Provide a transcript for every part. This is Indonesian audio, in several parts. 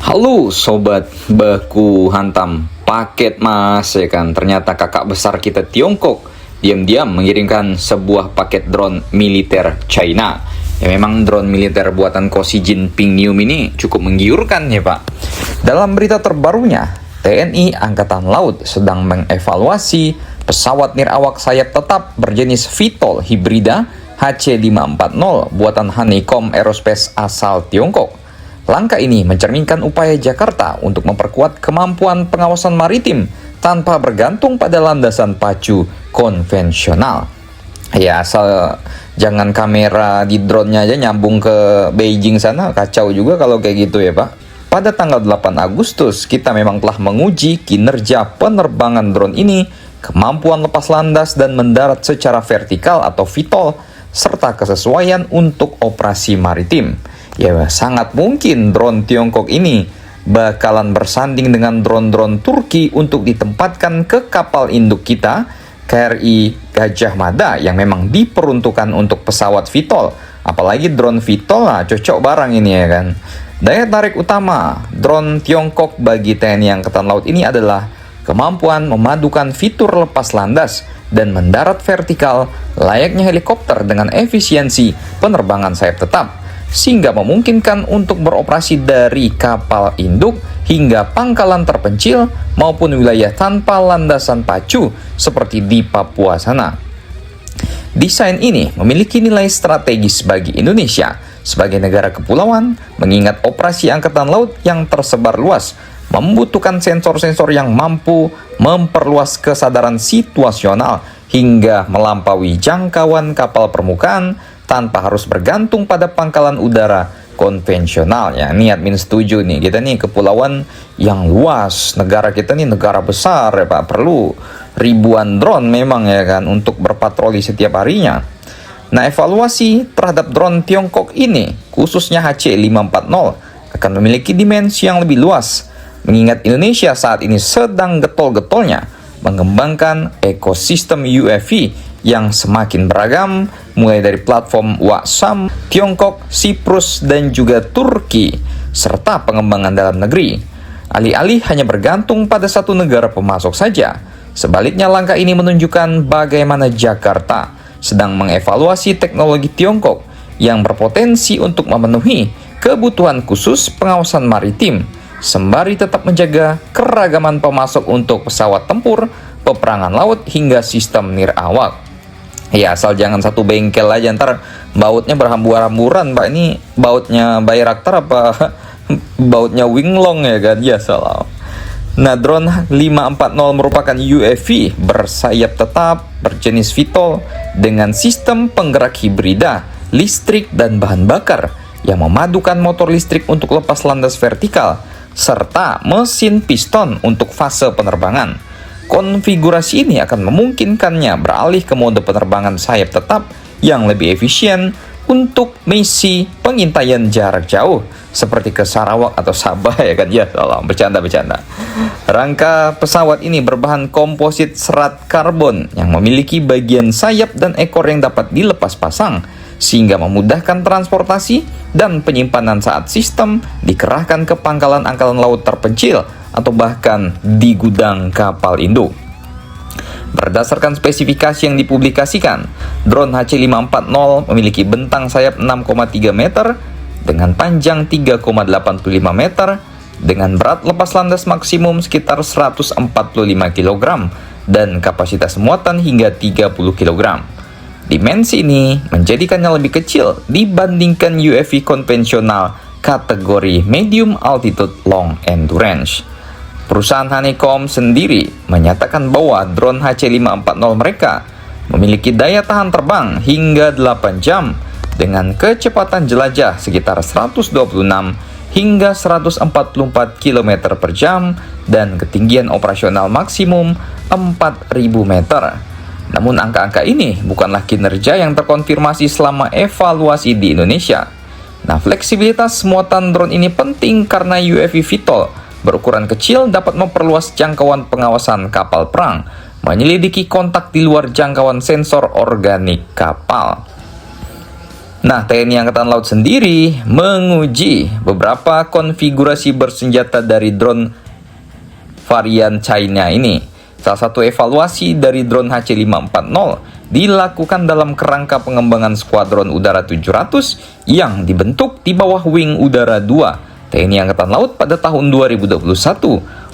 Halo sobat baku hantam paket mas ya kan. Ternyata kakak besar kita Tiongkok diam-diam mengirimkan sebuah paket drone militer China. Ya memang drone militer buatan Xi Jinping ini cukup menggiurkan ya Pak. Dalam berita terbarunya, TNI Angkatan Laut sedang mengevaluasi pesawat nirawak sayap tetap berjenis VTOL hibrida HC540 buatan Honeycomb Aerospace asal Tiongkok. Langkah ini mencerminkan upaya Jakarta untuk memperkuat kemampuan pengawasan maritim tanpa bergantung pada landasan pacu konvensional. Ya, asal jangan kamera di drone-nya aja nyambung ke Beijing sana, kacau juga kalau kayak gitu ya Pak. Pada tanggal 8 Agustus, kita memang telah menguji kinerja penerbangan drone ini, kemampuan lepas landas dan mendarat secara vertikal atau VTOL, serta kesesuaian untuk operasi maritim. Ya, sangat mungkin drone Tiongkok ini bakalan bersanding dengan drone-drone Turki untuk ditempatkan ke kapal induk kita, KRI Gajah Mada, yang memang diperuntukkan untuk pesawat VTOL. Apalagi drone VTOL lah, cocok barang ini ya kan. Daya tarik utama drone Tiongkok bagi TNI Angkatan Laut ini adalah kemampuan memadukan fitur lepas landas dan mendarat vertikal layaknya helikopter dengan efisiensi penerbangan sayap tetap, sehingga memungkinkan untuk beroperasi dari kapal induk hingga pangkalan terpencil maupun wilayah tanpa landasan pacu seperti di Papua sana. Desain ini memiliki nilai strategis bagi Indonesia sebagai negara kepulauan, mengingat operasi Angkatan Laut yang tersebar luas membutuhkan sensor-sensor yang mampu memperluas kesadaran situasional hingga melampaui jangkauan kapal permukaan tanpa harus bergantung pada pangkalan udara konvensional. Ya, ini admin setuju nih. Kita nih kepulauan yang luas, negara kita nih negara besar ya Pak, perlu ribuan drone memang ya kan untuk berpatroli setiap harinya. Nah, evaluasi terhadap drone Tiongkok ini, khususnya HC540, akan memiliki dimensi yang lebih luas, mengingat Indonesia saat ini sedang getol-getolnya mengembangkan ekosistem UAV yang semakin beragam, mulai dari platform Waksam, Tiongkok, Siprus, dan juga Turki, serta pengembangan dalam negeri. Alih-alih hanya bergantung pada satu negara pemasok saja. Sebaliknya, langkah ini menunjukkan bagaimana Jakarta sedang mengevaluasi teknologi Tiongkok yang berpotensi untuk memenuhi kebutuhan khusus pengawasan maritim, sembari tetap menjaga keragaman pemasok untuk pesawat tempur, peperangan laut, hingga sistem nirawak. Ya, asal jangan satu bengkel aja, ntar bautnya berhamburan-hamburan Pak. Ini bautnya Bayraktar apa bautnya Winglong ya kan? Ya salah. Nah, drone 540 merupakan UAV bersayap tetap berjenis VTOL dengan sistem penggerak hibrida, listrik dan bahan bakar yang memadukan motor listrik untuk lepas landas vertikal serta mesin piston untuk fase penerbangan. Konfigurasi ini akan memungkinkannya beralih ke mode penerbangan sayap tetap yang lebih efisien untuk misi pengintaian jarak jauh seperti ke Sarawak atau Sabah ya kan. Ya salah, bercanda. Rangka pesawat ini berbahan komposit serat karbon yang memiliki bagian sayap dan ekor yang dapat dilepas pasang, sehingga memudahkan transportasi dan penyimpanan saat sistem dikerahkan ke pangkalan angkatan laut terpencil atau bahkan di gudang kapal induk. Berdasarkan spesifikasi yang dipublikasikan, drone HC540 memiliki bentang sayap 6,3 meter dengan panjang 3,85 meter dengan berat lepas landas maksimum sekitar 145 kg dan kapasitas muatan hingga 30 kg. Dimensi ini menjadikannya lebih kecil dibandingkan UAV konvensional kategori medium altitude long endurance. Perusahaan Honeycomb sendiri menyatakan bahwa drone HC540 mereka memiliki daya tahan terbang hingga 8 jam dengan kecepatan jelajah sekitar 126 hingga 144 km per jam dan ketinggian operasional maksimum 4.000 meter. Namun angka-angka ini bukanlah kinerja yang terkonfirmasi selama evaluasi di Indonesia. Nah, fleksibilitas muatan drone ini penting karena UAV VTOL berukuran kecil dapat memperluas jangkauan pengawasan kapal perang, menyelidiki kontak di luar jangkauan sensor organik kapal. Nah, TNI Angkatan Laut sendiri menguji beberapa konfigurasi bersenjata dari drone varian China ini. Salah satu evaluasi dari drone HC540 dilakukan dalam kerangka pengembangan Skuadron Udara 700 yang dibentuk di bawah Wing Udara 2 TNI Angkatan Laut pada tahun 2021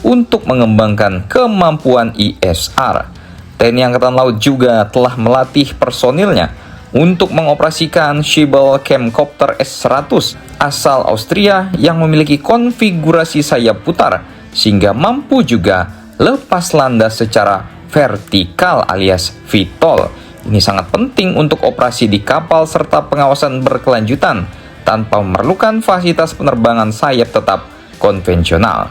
untuk mengembangkan kemampuan ISR. TNI Angkatan Laut juga telah melatih personilnya untuk mengoperasikan Schiebel Camcopter S-100 asal Austria yang memiliki konfigurasi sayap putar sehingga mampu juga lepas landas secara vertikal alias VTOL. Ini sangat penting untuk operasi di kapal serta pengawasan berkelanjutan tanpa memerlukan fasilitas penerbangan sayap tetap konvensional.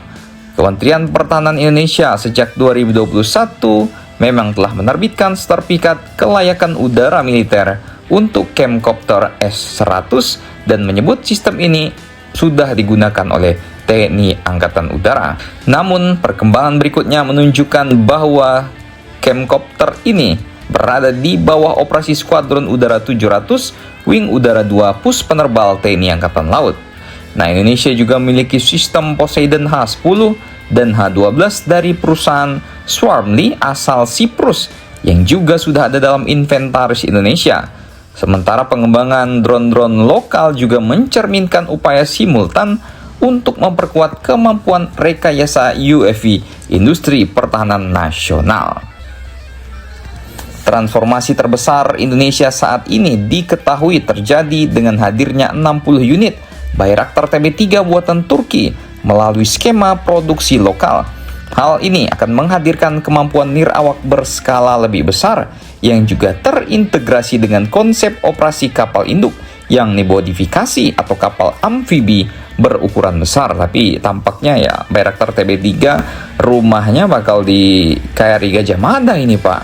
Kementerian Pertahanan Indonesia sejak 2021 memang telah menerbitkan sertifikat kelayakan udara militer untuk Camcopter S-100 dan menyebut sistem ini sudah digunakan oleh TNI Angkatan Udara. Namun, perkembangan berikutnya menunjukkan bahwa Camcopter ini berada di bawah operasi Skuadron Udara 700 Wing Udara 2 Pus Penerbal TNI Angkatan Laut. Nah, Indonesia juga memiliki sistem Poseidon H-10 dan H-12 dari perusahaan Swarmly asal Siprus yang juga sudah ada dalam inventaris Indonesia. Sementara pengembangan drone-drone lokal juga mencerminkan upaya simultan untuk memperkuat kemampuan rekayasa UAV industri pertahanan nasional. Transformasi terbesar Indonesia saat ini diketahui terjadi dengan hadirnya 60 unit Bayraktar TB3 buatan Turki melalui skema produksi lokal. Hal ini akan menghadirkan kemampuan nirawak berskala lebih besar yang juga terintegrasi dengan konsep operasi kapal induk yang dimodifikasi atau kapal amfibi berukuran besar. Tapi tampaknya ya Bayraktar TB3 rumahnya bakal di KRI Gajah Mada ini, Pak.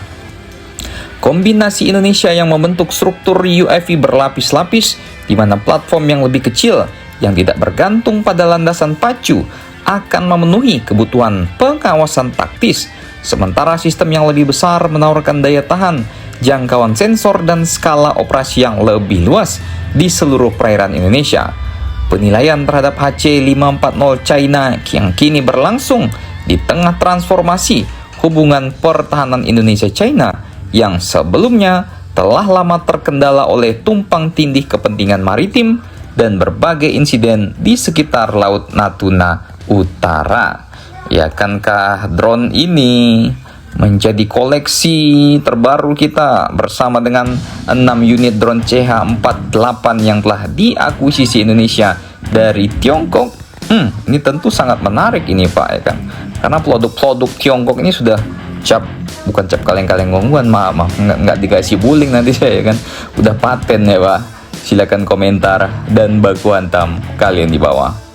Kombinasi Indonesia yang membentuk struktur UAV berlapis-lapis di mana platform yang lebih kecil yang tidak bergantung pada landasan pacu akan memenuhi kebutuhan pengawasan taktis, sementara sistem yang lebih besar menawarkan daya tahan, jangkauan sensor, dan skala operasi yang lebih luas di seluruh perairan Indonesia. Penilaian terhadap HC540 China yang kini berlangsung di tengah transformasi hubungan pertahanan Indonesia-China yang sebelumnya telah lama terkendala oleh tumpang tindih kepentingan maritim dan berbagai insiden di sekitar Laut Natuna Utara. Ya kankah drone ini menjadi koleksi terbaru kita bersama dengan 6 unit drone CH-48 yang telah diakuisisi Indonesia dari Tiongkok. Ini tentu sangat menarik ini, Pak, ya kan? Karena produk-produk Tiongkok ini sudah bukan cap kaleng-kaleng ngomongin, maaf nggak dikasih bullying nanti saya, ya kan? Udah paten ya, Pak. Silakan komentar dan baku hantam kalian di bawah.